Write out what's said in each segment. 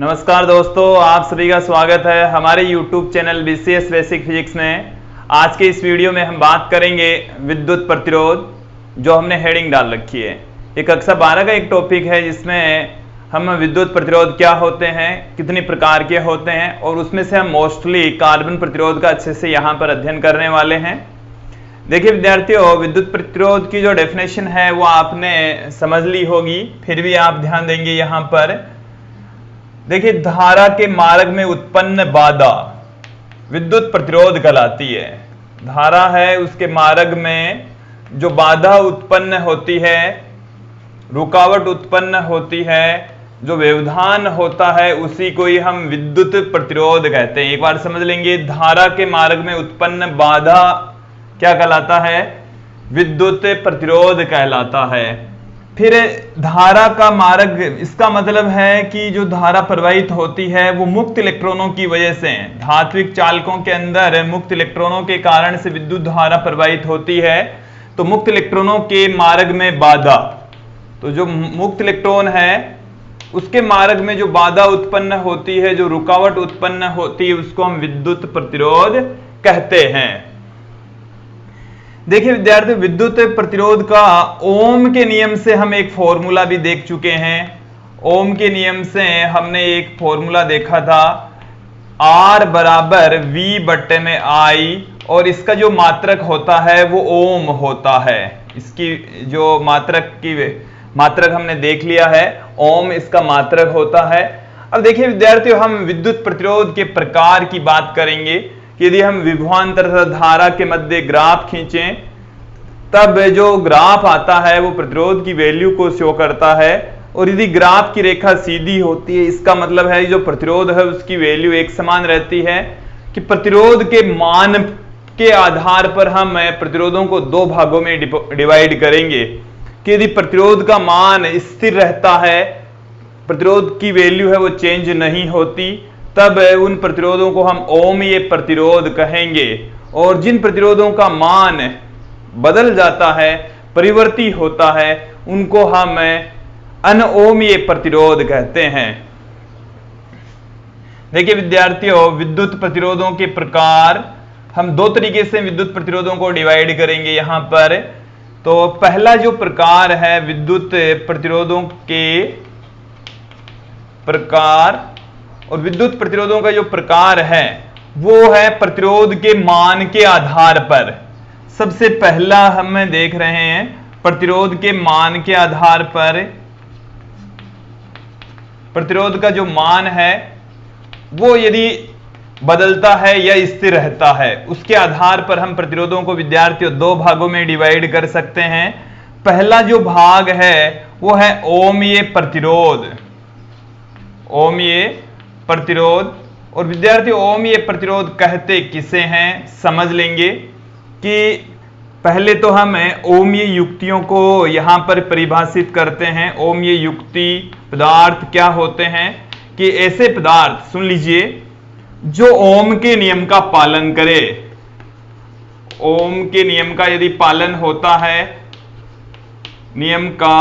नमस्कार दोस्तों, आप सभी का स्वागत है हमारे YouTube channel BCS basic physics में। आज के इस वीडियो में हम बात करेंगे विद्युत प्रतिरोध, जो हमने हेडिंग डाल रखी है। ये कक्षा 12 का एक टॉपिक है जिसमें हम विद्युत प्रतिरोध क्या होते हैं, कितनी प्रकार के होते हैं, और उसमें से हम मोस्टली कार्बन प्रतिरोध का अच्छे से यहाँ पर अध्ययन करने वाले हैं। देखिए विद्यार्थियों, विद्युत प्रतिरोध की जो डेफिनेशन है वो आपने समझ ली होगी, फिर भी आप ध्यान देंगे यहाँ पर। देखिए, धारा के मार्ग में उत्पन्न बाधा विद्युत प्रतिरोध कहलाती है। धारा है, उसके मार्ग में जो बाधा उत्पन्न होती है, रुकावट उत्पन्न होती है, जो व्यवधान होता है, उसी को ही हम विद्युत प्रतिरोध कहते हैं। एक बार समझ लेंगे, धारा के मार्ग में उत्पन्न बाधा क्या कहलाता है? विद्युत प्रतिरोध कहलाता है। फिर धारा का मार्ग, इसका मतलब है कि जो धारा प्रवाहित होती है वो मुक्त इलेक्ट्रॉनों की वजह से, धात्विक चालकों के अंदर मुक्त इलेक्ट्रॉनों के कारण से विद्युत धारा प्रवाहित होती है। तो मुक्त इलेक्ट्रॉनों के मार्ग में बाधा, तो जो मुक्त इलेक्ट्रॉन है उसके मार्ग में जो बाधा उत्पन्न होती है, जो रुकावट उत्पन्न होती है, उसको हम विद्युत प्रतिरोध कहते हैं। देखिए विद्यार्थी, विद्युत प्रतिरोध का ओम के नियम से हम एक फॉर्मूला भी देख चुके हैं। ओम के नियम से हमने एक फॉर्मूला देखा था, R बराबर V बट्टे में I, और इसका जो मात्रक होता है वो ओम होता है। इसकी जो मात्रक हमने देख लिया है, ओम इसका मात्रक होता है। अब देखिए विद्यार्थियों, हम विद्युत प्रतिरोध के प्रकार की बात करेंगे। यदि हम विभवांतर धारा के मध्य ग्राफ खींचें, तब जो ग्राफ आता है वो प्रतिरोध की वैल्यू को शो करता है। और यदि ग्राफ की रेखा सीधी होती है, इसका मतलब है जो प्रतिरोध है उसकी वैल्यू एक समान रहती है। कि प्रतिरोध के मान के आधार पर हम प्रतिरोधों को दो भागों में डिवाइड करेंगे। कि यदि प्रतिरोध का मान स्थिर रहता है, प्रतिरोध की वैल्यू है वो चेंज नहीं होती, तब उन प्रतिरोधों को हम ओमीय प्रतिरोध कहेंगे। और जिन प्रतिरोधों का मान बदल जाता है, परिवर्ती होता है, उनको हम अनओमीय प्रतिरोध कहते हैं। देखिए विद्यार्थियों, विद्युत प्रतिरोधों के प्रकार हम दो तरीके से विद्युत प्रतिरोधों को डिवाइड करेंगे यहां पर। तो पहला जो प्रकार है विद्युत प्रतिरोधों के प्रकार, और विद्युत प्रतिरोधों का जो प्रकार है वो है प्रतिरोध के मान के आधार पर। सबसे पहला हम देख रहे हैं प्रतिरोध के मान के आधार पर। प्रतिरोध का जो मान है वो यदि बदलता है या स्थिर रहता है, उसके आधार पर हम प्रतिरोधों को विद्यार्थियों दो भागों में डिवाइड कर सकते हैं। पहला जो भाग है वो है ओमीय प्रतिरोध। ओमीय प्रतिरोध, और विद्यार्थी ओमीय प्रतिरोध कहते किसे हैं समझ लेंगे। कि पहले तो हम ओमीय युक्तियों को यहां पर परिभाषित करते हैं। ओमीय युक्ति पदार्थ क्या होते हैं? कि ऐसे पदार्थ, सुन लीजिए, जो ओम के नियम का पालन करे। ओम के नियम का यदि पालन होता है, नियम का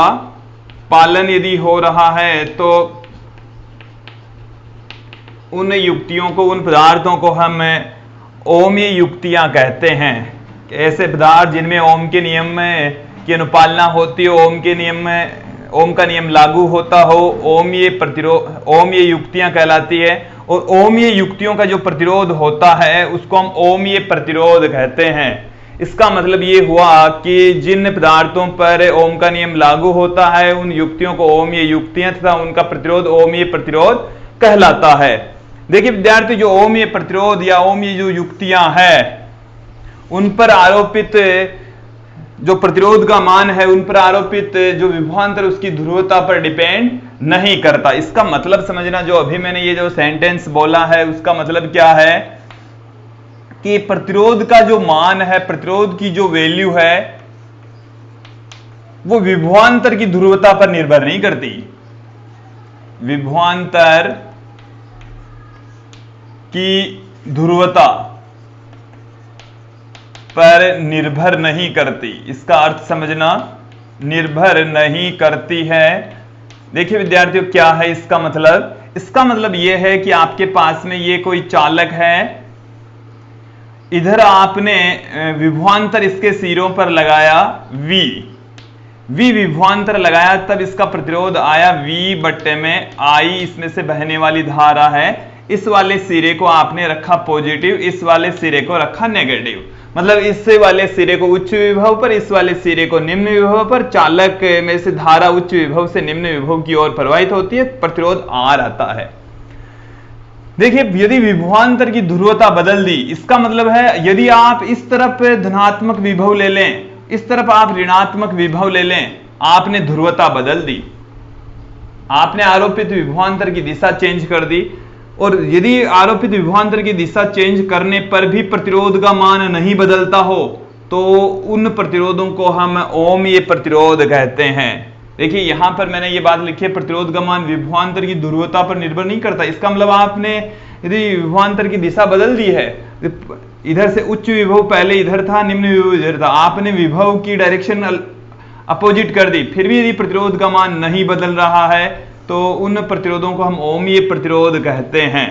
पालन यदि हो रहा है, तो उन युक्तियों को, उन पदार्थों को हम ओमीय युक्तियां कहते हैं। ऐसे पदार्थ जिनमें ओम के नियम की अनुपालना होती हो, ओम के नियम में ओम का नियम लागू होता हो, ओमीय प्रतिरोध, ओमीय युक्तियां कहलाती है। और ओमीय युक्तियों का जो प्रतिरोध होता है उसको हम ओमीय प्रतिरोध कहते हैं। इसका मतलब ये हुआ कि जिन पदार्थों पर ओम का नियम लागू होता है, उन युक्तियों को ओमीय युक्तियां तथा उनका प्रतिरोध ओमीय प्रतिरोध कहलाता है। देखिए विद्यार्थी, जो ओमीय प्रतिरोध या ओमीय जो युक्तियां हैं, उन पर आरोपित जो प्रतिरोध का मान है, उन पर आरोपित जो विभवांतर उसकी ध्रुवता पर डिपेंड नहीं करता। इसका मतलब समझना, जो अभी मैंने ये जो सेंटेंस बोला है उसका मतलब क्या है? कि प्रतिरोध का जो मान है, प्रतिरोध की जो वैल्यू है, वो विभवांतर की ध्रुवता पर निर्भर नहीं करती। विभवांतर की ध्रुवता पर निर्भर नहीं करती। इसका अर्थ समझना, निर्भर नहीं करती है। देखिए विद्यार्थियों, क्या है इसका मतलब? इसका मतलब यह है कि आपके पास में ये कोई चालक है, इधर आपने विभवांतर इसके सिरों पर लगाया V विभवांतर लगाया, तब इसका प्रतिरोध आया V बट्टे में I, इसमें से बहने वाली धारा है। इस वाले सिरे को आपने रखा पॉजिटिव, इस वाले सिरे को रखा नेगेटिव, मतलब इस वाले सिरे को उच्च विभव पर, इस वाले सिरे को निम्न विभव पर। चालक में से धारा उच्च विभव से निम्न विभव की ओर प्रवाहित होती है, प्रतिरोध R आता है। देखिए, यदि विभवांतर की ध्रुवता बदल दी, इसका मतलब है यदि आप इस तरफ धनात्मक विभव ले लें, इस तरफ आप ऋणात्मक विभव ले लें, आपने ध्रुवता बदल दी, आपने आरोपित विभवांतर की दिशा चेंज कर दी। और यदि आरोपित विभवांतर की दिशा चेंज करने पर भी प्रतिरोध का मान नहीं बदलता हो, तो उन प्रतिरोधों को हम ओमीय प्रतिरोध कहते हैं। देखिए, यहां पर मैंने ये बात लिखी है, प्रतिरोध का मान विभवांतर की ध्रुवता पर निर्भर नहीं करता। इसका मतलब आपने यदि विभवांतर की दिशा बदल दी है, इधर से उच्च विभव पहले इधर था, निम्न विभव इधर था, आपने विभव की डायरेक्शन अपोजिट कर दी, फिर भी यदि प्रतिरोध का मान नहीं बदल रहा है, तो उन प्रतिरोधों को हम ओमीय प्रतिरोध कहते हैं।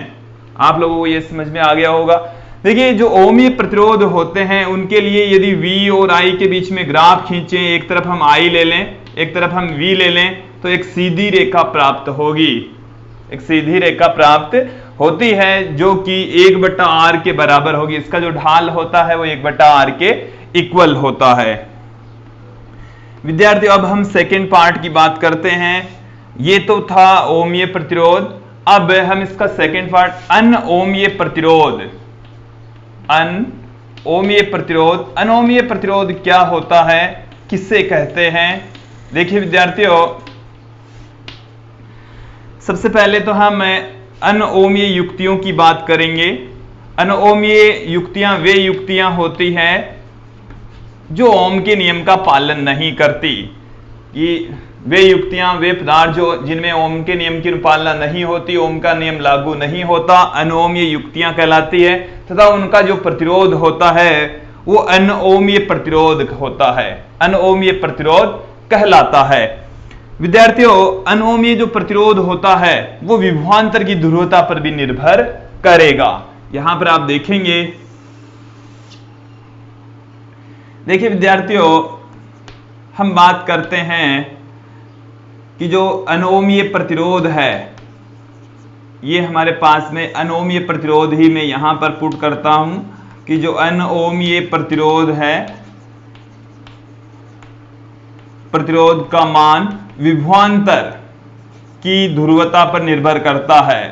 आप लोगों को ये समझ में आ गया होगा। देखिए, जो ओमीय प्रतिरोध होते हैं, उनके लिए यदि V और I के बीच में ग्राफ खींचें, एक तरफ हम I ले लें, एक तरफ हम V ले लें, तो एक सीधी रेखा प्राप्त होगी, एक सीधी रेखा प्राप्त होती है, जो कि 1/r के बराबर होगी। इसका जो ढाल होता है वो 1/r के इक्वल होता है। विद्यार्थियों, अब हम सेकेंड पार्ट की बात करते हैं। ये तो था ओमीय प्रतिरोध। अब हम इसका सेकेंड पार्ट, अनओमीय प्रतिरोध। अनओमीय प्रतिरोध, अनओमीय प्रतिरोध क्या होता है, किससे कहते हैं? देखिए विद्यार्थियों, सबसे पहले तो हम अनओमीय युक्तियों की बात करेंगे। अनओमीय युक्तियां वे युक्तियां होती हैं जो ओम के नियम का पालन नहीं करती। कि वे युक्तियां, वे पदार्थ जो जिनमें ओम के नियम की पालना नहीं होती, ओम का नियम लागू नहीं होता, अनओमीय युक्तियां कहलाती है, तथा उनका जो प्रतिरोध होता है वो अनओमीय प्रतिरोध होता है, अनओमीय प्रतिरोध कहलाता है। विद्यार्थियों, अनओमीय जो प्रतिरोध होता है वो विभवांतर की ध्रुवता पर भी निर्भर करेगा। यहां पर आप देखेंगे, देखिए विद्यार्थियों, हम बात करते हैं कि जो अनओमीय प्रतिरोध है, ये हमारे पास में अनओमीय प्रतिरोध ही मैं यहां पर पुट करता हूं कि जो अनओमीय प्रतिरोध है, प्रतिरोध का मान विभवांतर की ध्रुवता पर निर्भर करता है।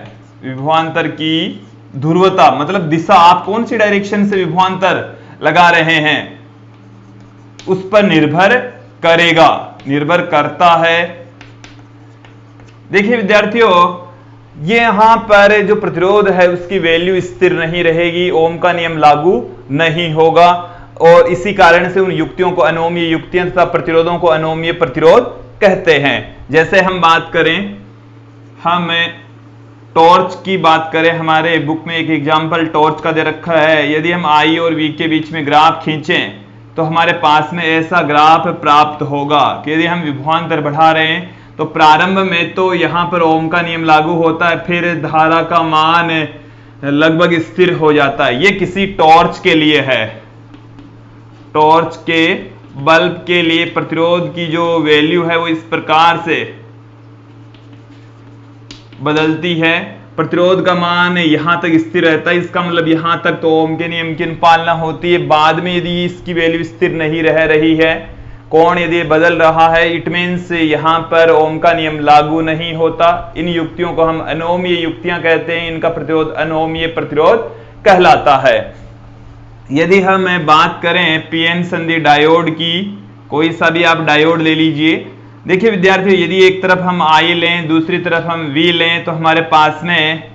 विभवांतर की ध्रुवता मतलब दिशा, आप कौन सी डायरेक्शन से विभवांतर लगा रहे हैं उस पर निर्भर करेगा, निर्भर करता है। देखिए विद्यार्थियों, ये यहां पर जो प्रतिरोध है उसकी वैल्यू स्थिर नहीं रहेगी, ओम का नियम लागू नहीं होगा, और इसी कारण से उन युक्तियों को अनओमीय युक्तियां तथा प्रतिरोधों को अनओमीय प्रतिरोध कहते हैं। जैसे हम बात करें, हम टॉर्च की बात करें, हमारे बुक में एक एग्जाम्पल टॉर्च का दे रखा है। यदि हम I और V के बीच में ग्राफ खींचें तो हमारे पास में ऐसा ग्राफ प्राप्त होगा कि यदि हम विभवांतर बढ़ा रहे हैं तो प्रारंभ में तो यहां पर ओम का नियम लागू होता है, फिर धारा का मान लगभग स्थिर हो जाता है। ये किसी टॉर्च के लिए है, टॉर्च के बल्ब के लिए प्रतिरोध की जो वैल्यू है वो इस प्रकार से बदलती है, प्रतिरोध का मान यहां तक स्थिर रहता है। इसका मतलब यहां तक तो ओम के नियम की पालना होती है, बाद में यदि इसकी वैल्यू स्थिर नहीं रह रही है, कोण यदि बदल रहा है, इट मीन्स यहां पर ओम का नियम लागू नहीं होता। इन युक्तियों को हम अनओमीय युक्तियां कहते हैं, इनका प्रतिरोध अनओमीय प्रतिरोध कहलाता है। यदि हम बात करें पीएन संधि डायोड की, कोई सा भी आप डायोड ले लीजिए। देखिए विद्यार्थियों, यदि एक तरफ हम I लें, दूसरी तरफ हम V लें, तो हमारे पास में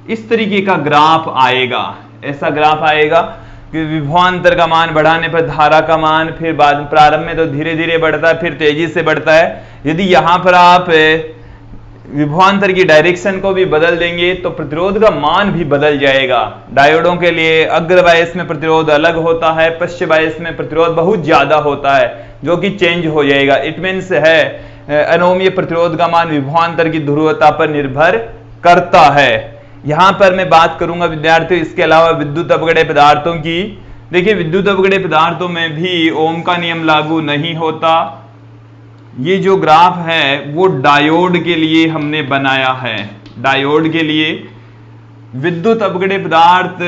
इस तरीके का ग्राफ आएगा। ऐसा ग्राफ आएगा कि विभवांतर का मान बढ़ाने पर धारा का मान फिर बाद प्रारंभ में तो धीरे धीरे बढ़ता है, फिर तेजी से बढ़ता है। यदि यहां पर आप विभवांतर की डायरेक्शन को भी बदल देंगे तो प्रतिरोध का मान भी बदल जाएगा। डायोडों के लिए अग्र बायस में प्रतिरोध अलग होता है, पश्चिम बायस में प्रतिरोध बहुत ज्यादा होता है, जो कि चेंज हो जाएगा। इट मीन्स है अनओमीय प्रतिरोध का मान विभवांतर की ध्रुवता पर निर्भर करता है। यहां पर मैं बात करूंगा विद्यार्थियों इसके अलावा विद्युत अपघट्य पदार्थों की। देखिए विद्युत अपघट्य पदार्थों में भी ओम का नियम लागू नहीं होता। ये जो ग्राफ है वो डायोड के लिए हमने बनाया है। डायोड के लिए विद्युत अपघट्य पदार्थ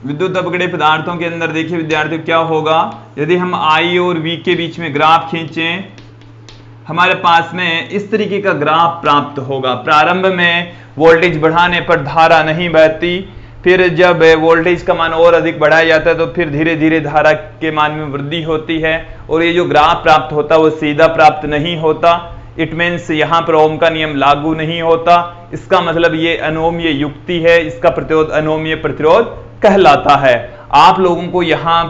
विद्युत अपघट्य पदार्थों के अंदर देखिए विद्यार्थियों क्या होगा, यदि हम I और V के बीच में ग्राफ खींचें, हमारे पास में इस तरीके का ग्राफ प्राप्त होगा। प्रारंभ में वोल्टेज बढ़ाने पर धारा नहीं बहती, फिर जब वोल्टेज का मान और अधिक बढ़ाया जाता है तो फिर धीरे धीरे धारा के मान में वृद्धि होती है, और ये जो ग्राफ प्राप्त होता है वो सीधा प्राप्त नहीं होता। इट मीन्स यहां पर ओम का नियम लागू नहीं होता। इसका मतलब ये अनोम्य युक्ति है, इसका प्रतिरोध अनोम्य प्रतिरोध कहलाता है। आप लोगों को यहां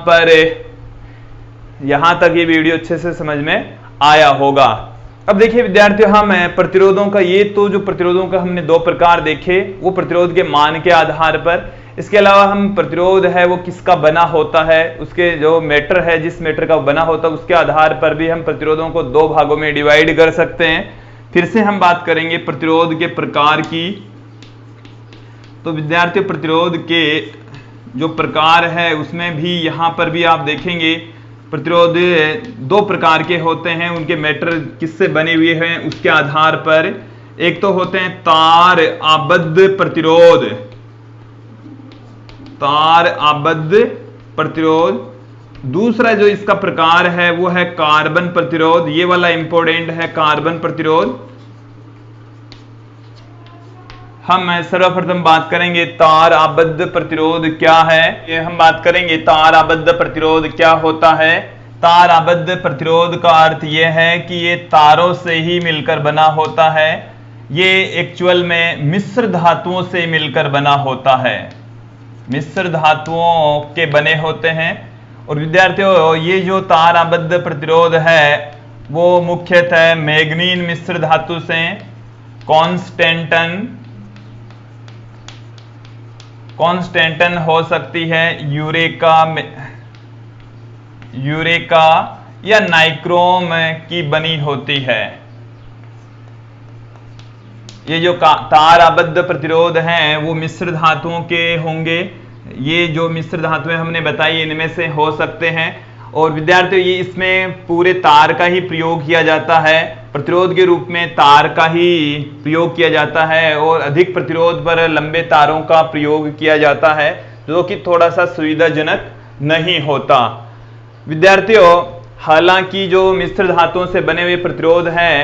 तक ये वीडियो अच्छे से समझ में आया होगा। अब देखिए विद्यार्थियों, हम प्रतिरोधों का ये तो जो प्रतिरोधों का हमने दो प्रकार देखे, वो प्रतिरोध के मान के आधार पर। इसके अलावा हम प्रतिरोध है वो किसका बना होता है, उसके जो मीटर है जिस मीटर का बना होता है उसके आधार पर भी हम प्रतिरोधों को दो भागों में डिवाइड कर सकते हैं। फिर से हम बात करेंगे प्रतिरोध के प्रकार की। तो विद्यार्थियों प्रतिरोध के जो प्रकार है उसमें भी यहां पर भी आप देखेंगे प्रतिरोध दो प्रकार के होते हैं, उनके मीटर किससे बने हुए हैं उसके आधार पर। एक तो होते हैं तार आबद्ध प्रतिरोध, तार आबद्ध प्रतिरोध। दूसरा जो इसका प्रकार है वो है कार्बन प्रतिरोध। ये वाला इंपॉर्टेंट है, कार्बन प्रतिरोध। हम सर्वप्रथम बात करेंगे तार आबद्ध प्रतिरोध क्या है। ये हम बात करेंगे तार आबद्ध प्रतिरोध क्या होता है। तार आबद्ध प्रतिरोध का अर्थ यह है कि ये तारों से ही मिलकर बना होता है। ये एक्चुअल में मिश्र धातुओं से मिलकर बना होता है, मिश्र धातुओं के बने होते हैं। और विद्यार्थियों ये जो तार आबद्ध प्रतिरोध है वो मुख्यतः मैग्नीन मिश्र धातु से, कॉन्स्टेंटन हो सकती है, यूरेका या नाइक्रोम की बनी होती है। ये जो तार आबद्ध प्रतिरोध हैं वो मिश्र धातुओं के होंगे। ये जो मिश्र धातुएं हमने बताई इनमें से हो सकते हैं। और विद्यार्थियों ये इसमें पूरे तार का ही प्रयोग किया जाता है, प्रतिरोध के रूप में तार का ही प्रयोग किया जाता है, और अधिक प्रतिरोध पर लंबे तारों का प्रयोग किया जाता है, जो कि थोड़ा सा सुविधाजनक नहीं होता। विद्यार्थियों हालांकि जो मिश्र धातुओं से बने हुए प्रतिरोध हैं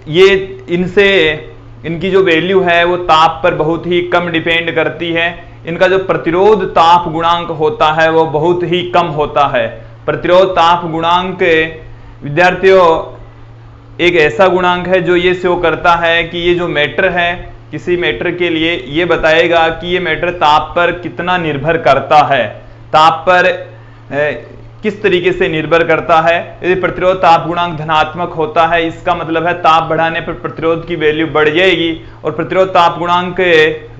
ये इनकी जो वैल्यू है वो ताप पर बहुत ही कम डिपेंड करती है। इनका जो प्रतिरोध ताप गुणांक होता है वो बहुत ही कम होता है। प्रतिरोध ताप गुणांक विद्यार्थियों एक ऐसा गुणांक है जो ये शो करता है कि ये जो मैटर है किसी मैटर के लिए ये बताएगा कि ये मैटर ताप पर कितना निर्भर करता है, ताप पर किस तरीके से निर्भर करता है। यदि प्रतिरोध ताप गुणांक धनात्मक होता है इसका मतलब है ताप बढ़ाने पर प्रतिरोध की वैल्यू बढ़ जाएगी, और प्रतिरोध ताप गुणांक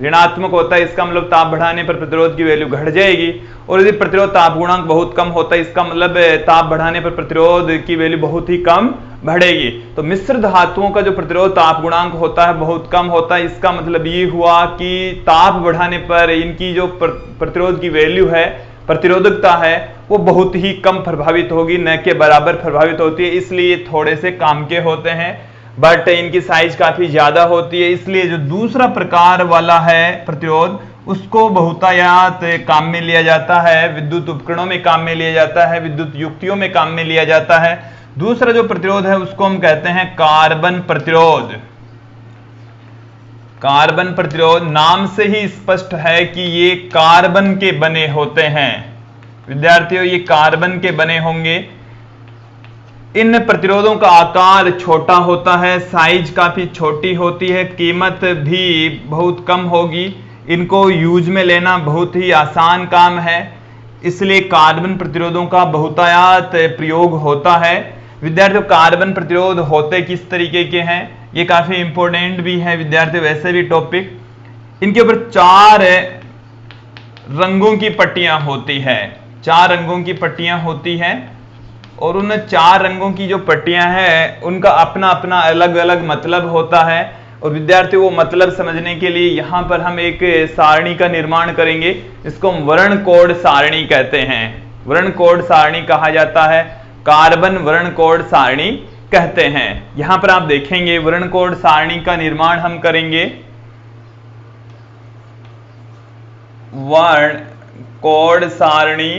ऋणात्मक होता है इसका मतलब ताप बढ़ाने पर प्रतिरोध की वैल्यू घट जाएगी। और यदि प्रतिरोध ताप गुणांक बहुत कम होता है इसका मतलब ताप बढ़ाने पर प्रतिरोध की वैल्यू बहुत ही कम बढ़ेगी। तो मिश्र धातुओं का जो प्रतिरोध ताप गुणांक होता है बहुत कम होता है, इसका मतलब ये हुआ कि ताप बढ़ाने पर इनकी जो प्रतिरोध की वैल्यू है, प्रतिरोधकता है, वो बहुत ही कम प्रभावित होगी, न के बराबर प्रभावित होती है। इसलिए थोड़े से काम के होते हैं, बट इनकी साइज काफी ज्यादा होती है। इसलिए जो दूसरा प्रकार वाला है प्रतिरोध उसको बहुतायत काम में लिया जाता है, विद्युत उपकरणों में काम में लिया जाता है, विद्युत युक्तियों में काम में लिया जाता है। दूसरा जो प्रतिरोध है उसको हम कहते हैं कार्बन प्रतिरोध। कार्बन प्रतिरोध नाम से ही स्पष्ट है कि ये कार्बन के बने होते हैं। विद्यार्थियों ये कार्बन के बने होंगे। इन प्रतिरोधों का आकार छोटा होता है, साइज काफी छोटी होती है, कीमत भी बहुत कम होगी, इनको यूज में लेना बहुत ही आसान काम है। इसलिए कार्बन प्रतिरोधों का बहुतायत प्रयोग होता है। विद्यार्थियों कार्बन प्रतिरोध होते किस तरीके के हैं ये काफी इंपॉर्टेंट भी है विद्यार्थियों, वैसे भी टॉपिक। इनके ऊपर 4 रंगों की पट्टियां होती है, 4 रंगों की पट्टियां होती हैं, और उन 4 रंगों की जो पट्टियां हैं उनका अपना अपना अलग अलग मतलब होता है। और विद्यार्थी वो मतलब समझने के लिए यहां पर हम एक सारणी का निर्माण करेंगे। इसको हम वर्ण कोड सारणी कहते हैं। वर्ण कोड सारणी कहा जाता है, कार्बन वर्ण कोड सारणी कहते हैं। यहां पर आप देखेंगे वर्ण कोड सारणी का निर्माण हम करेंगे। वर्ण कोड सारणी,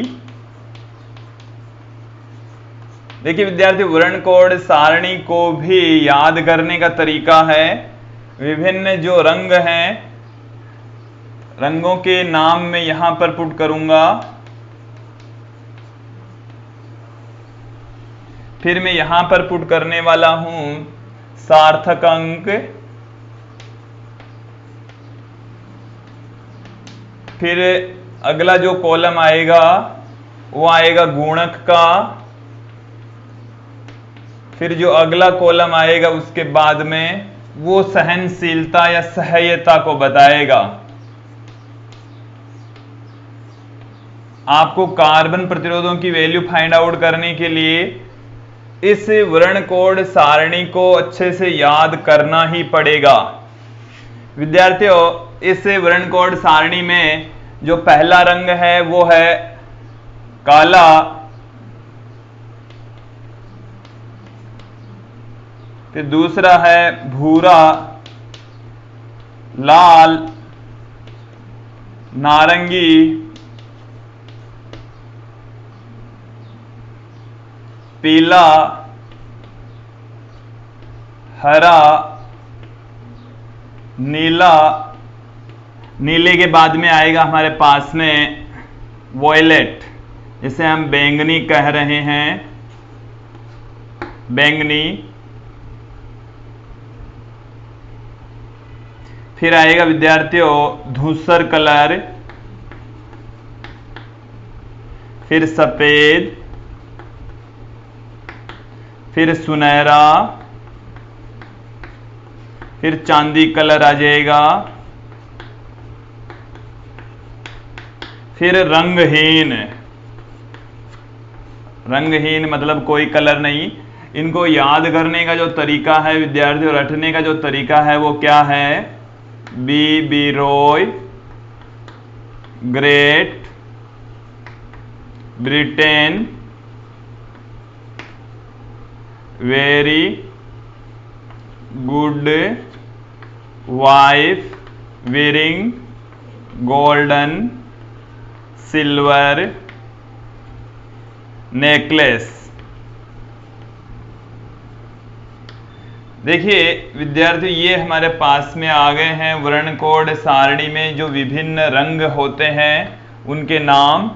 देखिए विद्यार्थी वर्ण कोड सारणी को भी याद करने का तरीका है, विभिन्न जो रंग हैं रंगों के नाम मैं यहां पर पुट करूंगा। फिर मैं यहां पर पुट करने वाला हूं सार्थक अंक, फिर अगला जो कॉलम आएगा वो आएगा गुणक का, फिर जो अगला कॉलम आएगा उसके बाद में वो सहनशीलता या सहायता को बताएगा। आपको कार्बन प्रतिरोधों की वैल्यू फाइंड आउट करने के लिए इस वर्ण कोड सारणी को अच्छे से याद करना ही पड़ेगा। विद्यार्थियों इस वर्ण कोड सारणी में जो पहला रंग है वो है काला, फिर दूसरा है भूरा, लाल, नारंगी, पीला, हरा, नीला, नीले के बाद में आएगा हमारे पास में वॉयलेट, जिसे हम बैंगनी कह रहे हैं, बैंगनी। फिर आएगा विद्यार्थियों धूसर कलर, फिर सफेद, फिर सुनहरा, फिर चांदी कलर आ जाएगा, फिर रंगहीन। रंगहीन मतलब कोई कलर नहीं। इनको याद करने का जो तरीका है विद्यार्थियों, रटने का जो तरीका है वो क्या है? B Roy, Great Britain, very good wife, wearing golden silver necklace. देखिए विद्यार्थी ये हमारे पास में आ गए हैं वर्ण कोड सारणी में जो विभिन्न रंग होते हैं उनके नाम।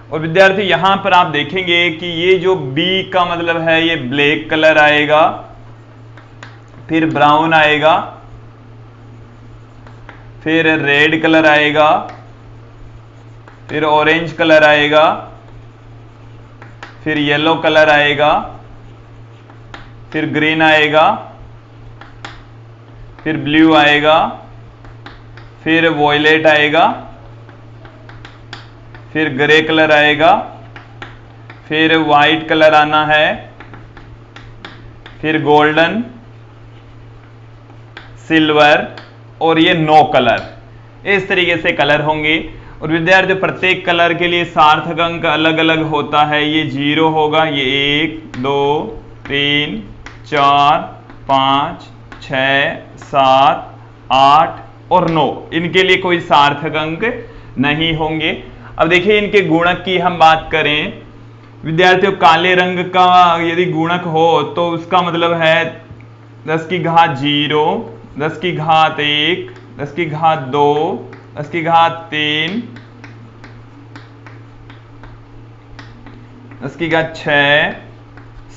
और विद्यार्थी यहां पर आप देखेंगे कि ये जो बी का मतलब है ये ब्लैक कलर आएगा, फिर ब्राउन आएगा, फिर रेड कलर आएगा, फिर ऑरेंज कलर आएगा, फिर येलो कलर आएगा, फिर ग्रीन आएगा, फिर ब्लू आएगा, फिर वॉयलेट आएगा, फिर ग्रे कलर आएगा, फिर वाइट कलर आना है, फिर गोल्डन, सिल्वर और ये 9 कलर। इस तरीके से कलर होंगे। और विद्यार्थियों प्रत्येक कलर के लिए सार्थक अंक अलग अलग होता है। ये 0 होगा, ये 1 2 3 4 5 6 7 8 और 9, इनके लिए कोई सार्थक अंक नहीं होंगे। अब देखिए इनके गुणक की हम बात करें विद्यार्थियों, काले रंग का यदि गुणक हो तो उसका मतलब है 10 की घात 0, 10 की घात 1, 10 की घात 2, 10 की घात 3, 10 की घात 6,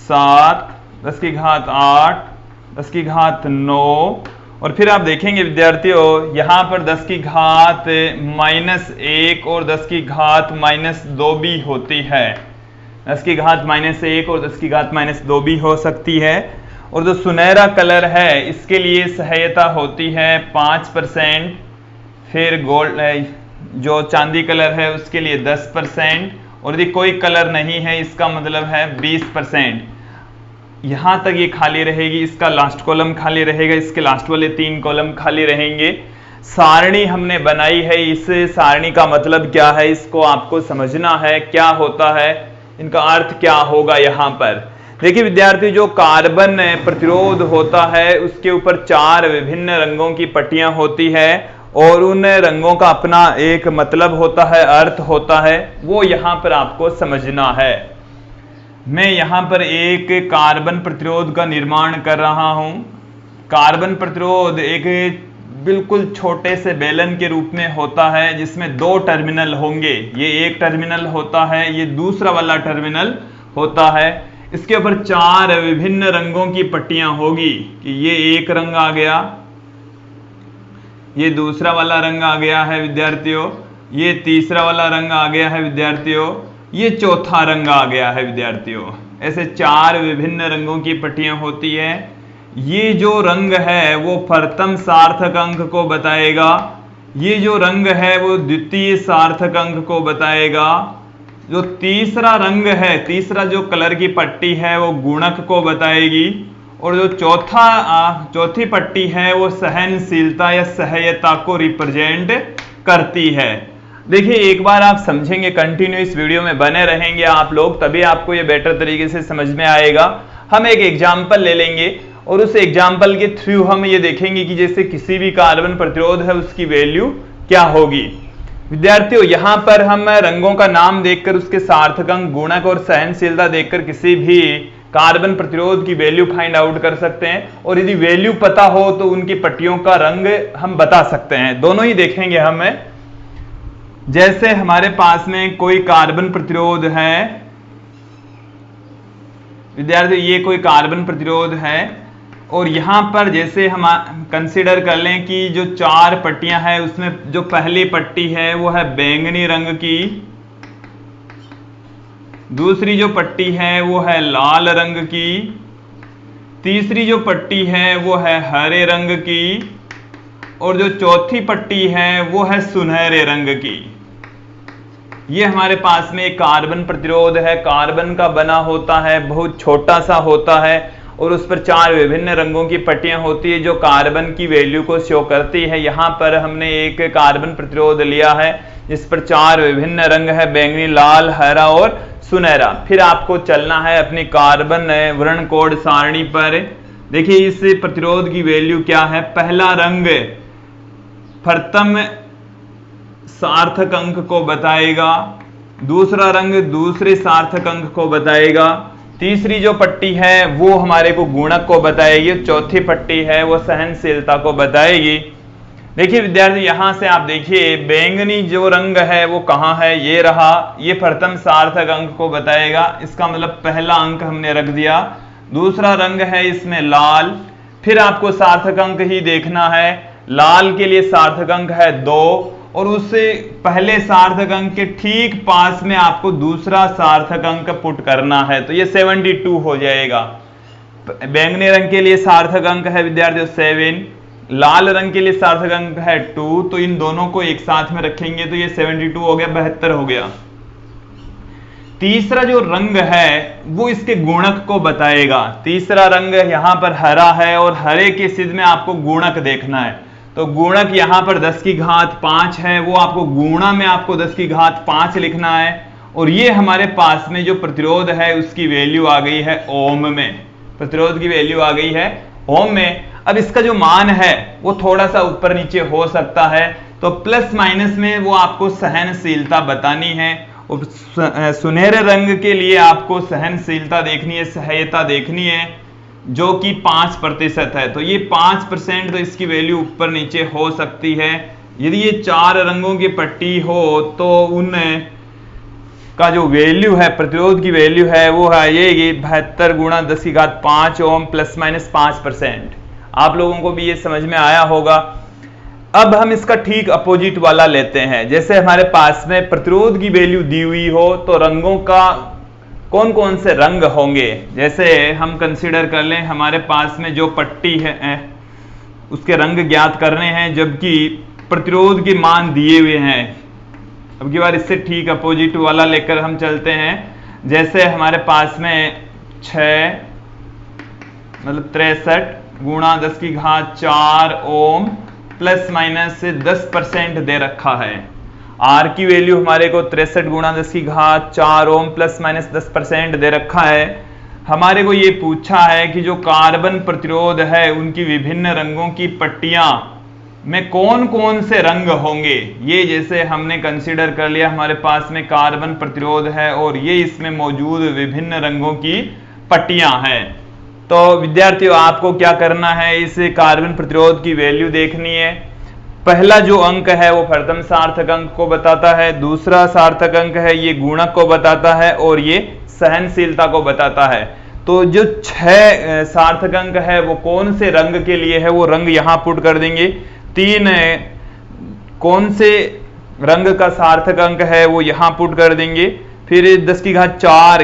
7, 10 की घात 8, 10 की घात 9। और फिर आप देखेंगे विद्यार्थियों यहां पर 10 की घात -1 और 10 की घात -2 भी होती है। 10 की घात -1 और 10 की घात -2 भी हो सकती है। और जो सुनहरा कलर है इसके लिए सहायता होती है 5%, फिर गोल्ड जो चांदी कलर है उसके लिए 10%, और यदि कोई कलर नहीं है इसका मतलब है 20%। यहां तक ये खाली रहेगी, इसका लास्ट कॉलम खाली रहेगा, इसके लास्ट वाले 3 कॉलम खाली रहेंगे। सारणी हमने बनाई है, इस सारणी का मतलब क्या है इसको आपको समझना है, क्या होता है, इनका अर्थ क्या होगा। यहां पर देखिए विद्यार्थी, जो कार्बन प्रतिरोध होता है उसके ऊपर 4 विभिन्न रंगों की पट्टियां होती है और उन रंगों का अपना एक मतलब होता है, अर्थ होता है, वो यहां पर आपको समझना है। मैं यहां पर एक कार्बन प्रतिरोध का निर्माण कर रहा हूं। कार्बन प्रतिरोध एक बिल्कुल छोटे से बेलन के रूप में होता है जिसमें 2 टर्मिनल होंगे। ये एक टर्मिनल होता है, ये दूसरा वाला टर्मिनल होता है। इसके ऊपर 4 विभिन्न रंगों की पट्टियां होगी कि ये एक रंग आ गया, ये दूसरा वाला रंग आ गया है विद्यार्थियों, ये तीसरा वाला रंग आ गया है विद्यार्थियों, ये चौथा रंग आ गया है विद्यार्थियों। ऐसे 4 विभिन्न रंगों की पट्टियां होती है। ये जो रंग है वो प्रथम सार्थक अंक को बताएगा, ये जो रंग है वो द्वितीय सार्थक अंक को बताएगा। जो तीसरा रंग है, तीसरा जो कलर की पट्टी है वो गुणक को बताएगी, और जो चौथी पट्टी है वो सहनशीलता या सहायता को रिप्रेजेंट करती है। देखिए एक बार आप समझेंगे, कंटिन्यू इस वीडियो में बने रहेंगे आप लोग, तभी आपको ये बेटर तरीके से समझ में आएगा। हम एक एग्जाम्पल ले लेंगे और उस एग्जाम्पल के थ्रू हम ये देखेंगे कि जैसे किसी भी कार्बन प्रतिरोध है उसकी वैल्यू क्या होगी। विद्यार्थियों यहां पर हम रंगों का नाम देखकर उसके सार्थक अंक, गुणक और सहनशीलता देखकर किसी भी कार्बन प्रतिरोध की वैल्यू फाइंड आउट कर सकते हैं, और यदि वैल्यू पता हो तो उनकी पट्टियों का रंग हम बता सकते हैं। दोनों ही देखेंगे हम। जैसे हमारे पास में कोई कार्बन प्रतिरोध है विद्यार्थी, ये कोई कार्बन प्रतिरोध है, और यहां पर जैसे हम कंसीडर कर लें कि जो 4 पट्टियां हैं उसमें जो पहली पट्टी है वो है बैंगनी रंग की, दूसरी जो पट्टी है वो है लाल रंग की, तीसरी जो पट्टी है वो है हरे रंग की, और जो चौथी पट्टी है वो है सुनहरे रंग की। ये हमारे पास में एक कार्बन प्रतिरोध है, कार्बन का बना होता है, बहुत छोटा सा होता है, और उस पर 4 विभिन्न रंगों की पट्टियां होती है जो कार्बन की वैल्यू को शो करती है। यहाँ पर हमने एक कार्बन प्रतिरोध लिया है जिस पर 4 विभिन्न रंग है, बैंगनी, लाल, हरा और सुनहरा। फिर आपको चलना है अपनी कार्बन वर्ण कोड सारणी पर। देखिए इस प्रतिरोध की वैल्यू क्या है। पहला रंग प्रथम सार्थक अंक को बताएगा, दूसरा रंग दूसरे सार्थक अंक को बताएगा, तीसरी जो पट्टी है वो हमारे को गुणक को बताएगी, चौथी पट्टी है वो सहनशीलता को बताएगी। देखिए विद्यार्थी यहां से आप देखिए बैंगनी जो रंग है वो कहां है, ये रहा, ये प्रथम सार्थक अंक को बताएगा, इसका मतलब पहला अंक हमने रख दिया। दूसरा रंग है इसमें लाल, फिर आपको सार्थक अंक ही देखना है। लाल के लिए सार्थक अंक है 2, और उससे पहले सार्थक अंक के ठीक पास में आपको दूसरा सार्थक अंक पुट करना है, तो ये 72 हो जाएगा। बैंगनी रंग के लिए सार्थक अंक है विद्यार्थियों 7, लाल रंग के लिए सार्थक अंक है 2, तो इन दोनों को एक साथ में रखेंगे तो ये 72 हो गया, 72 हो गया। तीसरा जो रंग है वो इसके गुणक को बताएगा। तीसरा रंग यहां पर हरा है और हरे के सिद्ध में आपको गुणक देखना है, तो गुणक यहां पर 10 की घात 5 है, वो आपको गुणा में आपको 10 की घात 5 लिखना है। और ये हमारे पास में जो प्रतिरोध है उसकी वैल्यू आ गई है ओम में, प्रतिरोध की वैल्यू आ गई है ओम में। अब इसका जो मान है वो थोड़ा सा ऊपर नीचे हो सकता है, तो प्लस माइनस में वो आपको सहनशीलता बतानी है। और सुनहरे रंग के लिए आपको सहनशीलता देखनी है, सहायता देखनी है, जो कि 5% है, तो ये 5%, तो इसकी वैल्यू ऊपर नीचे हो सकती है। यदि ये 4 रंगों की पट्टी हो तो उन का जो वैल्यू है, प्रतिरोध की वैल्यू है वो है ये 72 गुणा 10 की घात 5 ओम प्लस माइनस 5%। आप लोगों को भी ये समझ में आया होगा। अब हम इसका ठीक अपोजिट वाला लेते हैं। जैसे हमारे पास में प्रतिरोध की वैल्यू दी हुई हो तो रंगों का कौन कौन से रंग होंगे, जैसे हम कंसीडर कर लें हमारे पास में जो पट्टी है उसके रंग ज्ञात करने हैं, जबकि प्रतिरोध के मान दिए हुए हैं। अब की बार इससे ठीक अपोजिट वाला लेकर हम चलते हैं। जैसे हमारे पास में 6 मतलब 63 गुणा 10 की घात 4 ओम प्लस माइनस 10% दे रखा है। आर की वैल्यू हमारे को 63 गुणा 10 की घात 4 ओम प्लस माइनस 10% दे रखा है। हमारे को ये पूछा है कि जो कार्बन प्रतिरोध है उनकी विभिन्न रंगों की पट्टियां में कौन कौन से रंग होंगे। ये जैसे हमने कंसीडर कर लिया हमारे पास में कार्बन प्रतिरोध है और ये इसमें मौजूद विभिन्न रंगों की पट्टियां हैं। तो विद्यार्थियों आपको क्या करना है, इस कार्बन प्रतिरोध की वैल्यू देखनी है। पहला जो अंक है वो प्रथम सार्थक अंक को बताता है, दूसरा सार्थक अंक है ये गुणक को बताता है और ये सहनशीलता को बताता है। तो जो 6 सार्थक अंक है वो कौन से रंग के लिए है वो रंग यहां पुट कर देंगे। 3 कौन से रंग का सार्थक अंक है वो यहां पुट कर देंगे। फिर 10 की घात 4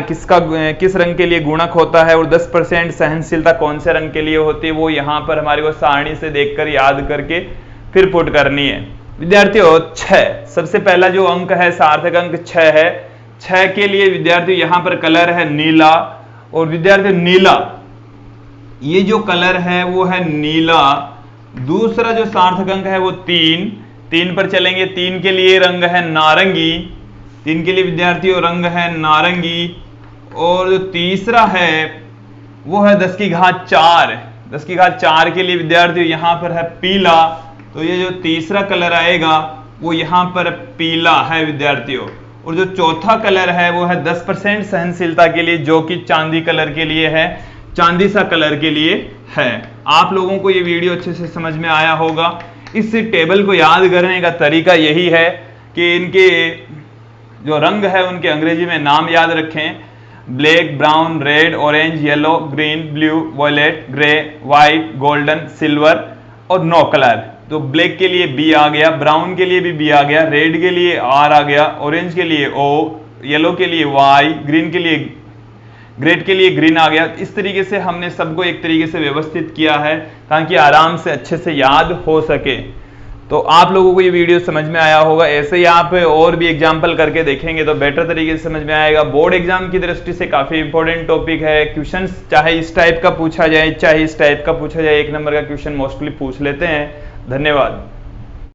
किस रंग के लिए गुणक होता है और 10% सहनशीलता कौन से रंग के लिए होती है वो यहां पर हमारे को सारणी से देखकर याद करके फिर पुट करनी है। विद्यार्थियों 6 सबसे पहला जो अंक है सार्थक अंक 6 है। 6 के लिए विद्यार्थियों यहां पर कलर है नीला और विद्यार्थियों नीला ये जो कलर है वो है नीला। दूसरा जो सार्थक अंक है वो 3 पर चलेंगे। 3 के लिए रंग है नारंगी। 3 के लिए विद्यार्थियों रंग है नारंगी। और जो तीसरा है वो है 10 की घात 4। 10 की घात 4 के लिए विद्यार्थियों यहां पर है पीला। तो ये जो तीसरा कलर आएगा वो यहां पर पीला है विद्यार्थियों। और जो चौथा कलर है वो है 10% सहनशीलता के लिए जो कि चांदी कलर के लिए है, चांदी सा कलर के लिए है। आप लोगों को ये वीडियो अच्छे से समझ में आया होगा। इस टेबल को याद करने का तरीका यही है कि इनके जो रंग है उनके अंग्रेजी में नाम याद रखें। Black, brown, red, orange, yellow, green, blue, violet, grey, white, golden, silver और नो कलर। तो ब्लैक के लिए बी आ गया, ब्राउन के लिए भी बी आ गया, रेड के लिए आर आ गया, ऑरेंज के लिए ओ, येलो के लिए वाई, ग्रीन के लिए ग्रेड के लिए ग्रीन आ गया। इस तरीके से हमने सबको एक तरीके से व्यवस्थित किया है ताकि आराम से अच्छे से याद हो सके। तो आप लोगों को ये वीडियो समझ में आया होगा। ऐसे ही आप और भी एग्जाम्पल करके देखेंगे तो बेटर तरीके से समझ में आएगा। बोर्ड एग्जाम की दृष्टि से काफी इंपॉर्टेंट टॉपिक है। क्वेश्चंस चाहे इस टाइप का पूछा जाए चाहे इस टाइप का पूछा जाए, 1 नंबर का क्वेश्चन मोस्टली पूछ लेते हैं। धन्यवाद।